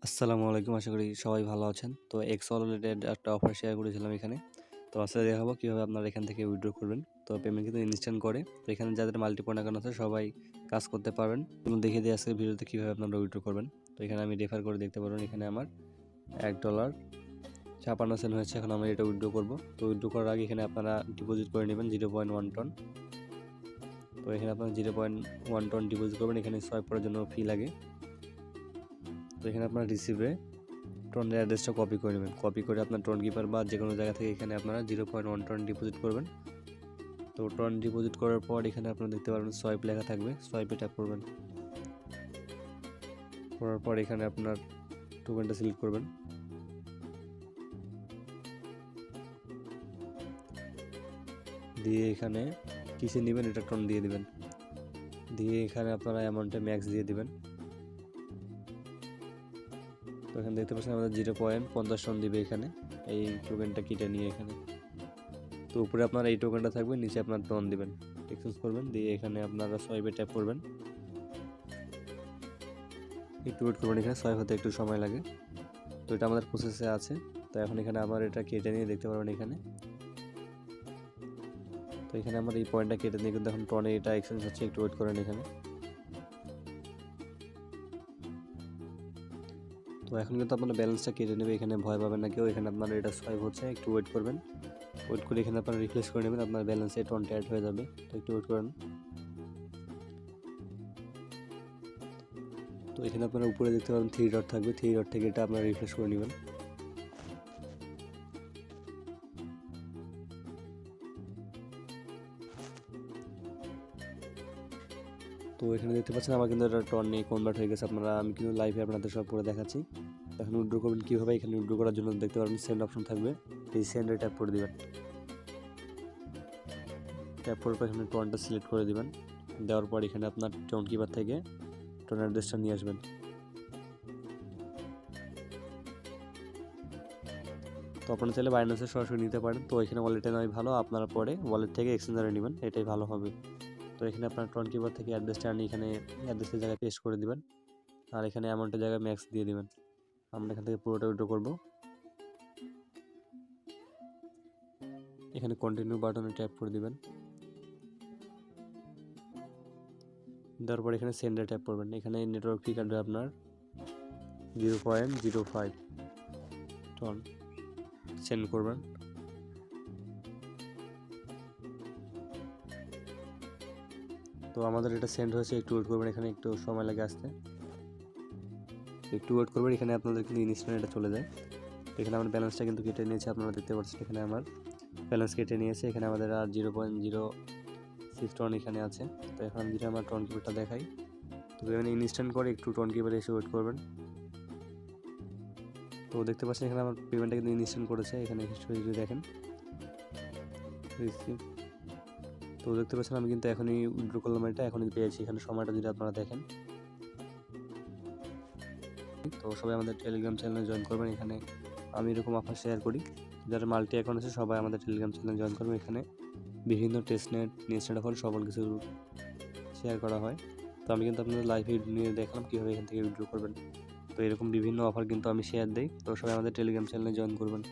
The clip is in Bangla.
আসসালামু আলাইকুম। আশা করি সবাই ভালো আছেন। তো এক্স ওয়ালেটের একটা অফার শেয়ার করেছিলাম এখানে। তো আজকে দেখাবো কিভাবে আপনারা এখান থেকে উইথড্র করবেন। তো পেমেন্ট কিন্তু ইনস্ট্যান্ট করে। তো এখানে যাদের মাল্টিপয়েন্ট অ্যাকাউন্ট আছে সবাই কাজ করতে পারবেন। চলুন দেখিয়ে দিই আজকের ভিডিওতে কিভাবে আপনারা উইথড্র করবেন। তো এখানে আমি রেফার করে দেখতে পারবেন এখানে আমার $1.56 হয়েছে। এখন আমি এটা উইথড্র করব। তো উইথড্র করার আগে এখানে আপনারা ডিপোজিট করে নেবেন 0.1 টন। তো এখানে আপনারা 0.1 টন ডিপোজিট করবেন। এখানে সোয়াইপ করার জন্য ফি লাগে। তো এখানে আপনার রিসিভে টনের অ্যাড্রেসটা কপি করে নেবেন। কপি করে আপনার টন কিপার বা যে কোনো জায়গা থেকে এখানে আপনারা 0.1 টন ডিপোজিট করবেন। তো টন ডিপোজিট করার পর এখানে আপনারা দেখতে পারবেন সোয়াইপ লেখা থাকবে, সোয়াইপে ট্যাপ করবেন। করার পর এখানে আপনার টোকেনটা সিলেক্ট করবেন। দিয়ে এখানে কিসে নেবেন এটা টন দিয়ে দিবেন। দিয়ে এখানে আপনারা অ্যামাউন্টে ম্যাক্স দিয়ে দিবেন। তো এখানে দেখতে পাচ্ছেন আমাদের 0.50 টন দিবে এখানে এই টোকেনটা কেটে নিয়ে এখানে। তো উপরে আপনার এই টোকেনটা থাকবে, নিচে আপনার টন দিবেন, এক্সচেঞ্জ করবেন। দিয়ে এখানে আপনারা সোয়াইপে ট্যাপ করবেন, একটু ওয়েট করবেন। এখানে সোয়াইপ হতে একটু সময় লাগে। তো এটা আমাদের প্রসেসে আছে। তো এখন এখানে আবার এটা কেটে নিয়ে দেখতে পারবেন এখানে। তো এখানে আমার এই পয়েন্টটা কেটে নিয়ে কিন্তু এখন টনে এটা এক্সচেঞ্জ হচ্ছে, একটু ওয়েট করেন এখানে। তো এখন কিন্তু আপনারা ব্যালেন্সটা কেটে নেবে, এখানে ভয় পাবেন না কেউ। এখানে আপনারা এটা সোয়াইপ হচ্ছে, একটু ওয়েট করবেন। ওয়েট করে এখানে আপনারা রিফ্রেশ করে নেবেন, আপনার ব্যালেন্সে টনটা অ্যাড হয়ে যাবে। তো একটু ওয়েট করেন। তো এখানে আপনারা উপরে দেখতে পাবেন 3 ডট থাকবে, 3 ডট থেকে এটা আপনারা রিফ্রেশ করে নেবেন। তো এখানে দেখতে পাচ্ছেন আমার কিন্তু এটা টর্নে কনভার্ট হয়ে গেছে। আমি কিন্তু লাইভে আপনাদের সব করে দেখাচ্ছি। এখন উইথড্র করবেন কীভাবে, এখানে উইথড্র করার জন্য দেখতে পারবেন সেন্ড অপশন থাকবে, এই সেন্ডে ট্যাপ করে দেবেন। ট্যাপ করার পর এখানে টনটা সিলেক্ট করে দেবেন। দেওয়ার পর এখানে আপনার টন কিপার থেকে টন অ্যাড্রেসটা নিয়ে আসবেন। তো আপনারা চাইলে বাইন্যান্সে সরাসরি নিতে পারেন। তো এখানে ওয়ালেটে নয় ভালো, আপনারা পরে ওয়ালেট থেকে এক্সচেঞ্জারে নেবেন, এটাই ভালো হবে। তো এখানে আপনার টন কিপার থেকে অ্যাড্রেসটা আনি এখানে অ্যাড্রেসের জায়গায় পেস্ট করে দিবেন। আর এখানে অ্যামাউন্টের জায়গায় ম্যাক্স দিয়ে দিবেন। আমরা এখান থেকে পুরোটা উইথড্র করব। এখানে কন্টিনিউ বাটনে ট্যাপ করে দিবেন। দেওয়ার পর এখানে সেন্ডে ট্যাপ করবেন। এখানে নেটওয়ার্ক ফি কাটবে আপনার 0.05 টন, সেন্ড করবেন। তো আমাদের এটা সেন্ড হয়েছে, একটু ওয়েট করবেন। এখানে একটু সময় লাগে আসতে, একটু ওয়েট করবেন। এখানে আপনাদের কিন্তু ইনস্ট্যান্ট এটা চলে যায়। এখানে আমার ব্যালেন্সটা কিন্তু কেটে নিয়েছে, আপনারা দেখতে পাচ্ছেন এখানে আমার ব্যালেন্স কেটে নিয়েছে। এখানে আমাদের আর 0.06 টন এখানে আছে। তো এখন যদি আমার টন কিপারটা দেখাই, তো এখানে ইনস্ট্যান্ট করে একটু টন কিপারে এসে ওয়েট করবেন। তো দেখতে পাচ্ছেন এখানে আমার পেমেন্টটা কিন্তু ইনস্ট্যান্ট করেছে। এখানে হিস্ট্রি যদি দেখেন রিসিভ, তো দেখতে পাচ্ছেন আমি কিন্তু এখনই উইথড্র করলাম, এটা এখনই পেয়েছি। এখানে সময়টা যদি আপনারা দেখেন, তো সবাই আমাদের টেলিগ্রাম চ্যানেলে জয়েন করবেন। এখানে আমি এরকম অফার শেয়ার করি। যারা মাল্টি অ্যাকাউন্ট আছে সবাই আমাদের টেলিগ্রাম চ্যানেলে জয়েন করবেন। এখানে বিভিন্ন টেস্টনেট নেট অফার সকল কিছু শেয়ার করা হয়। তো আমি কিন্তু আপনাদের লাইভ নিয়ে দেখলাম কীভাবে এখান থেকে উইথড্র করবেন। তো এরকম বিভিন্ন অফার কিন্তু আমি শেয়ার দিই। তো সবাই আমাদের টেলিগ্রাম চ্যানেলে জয়েন করবেন।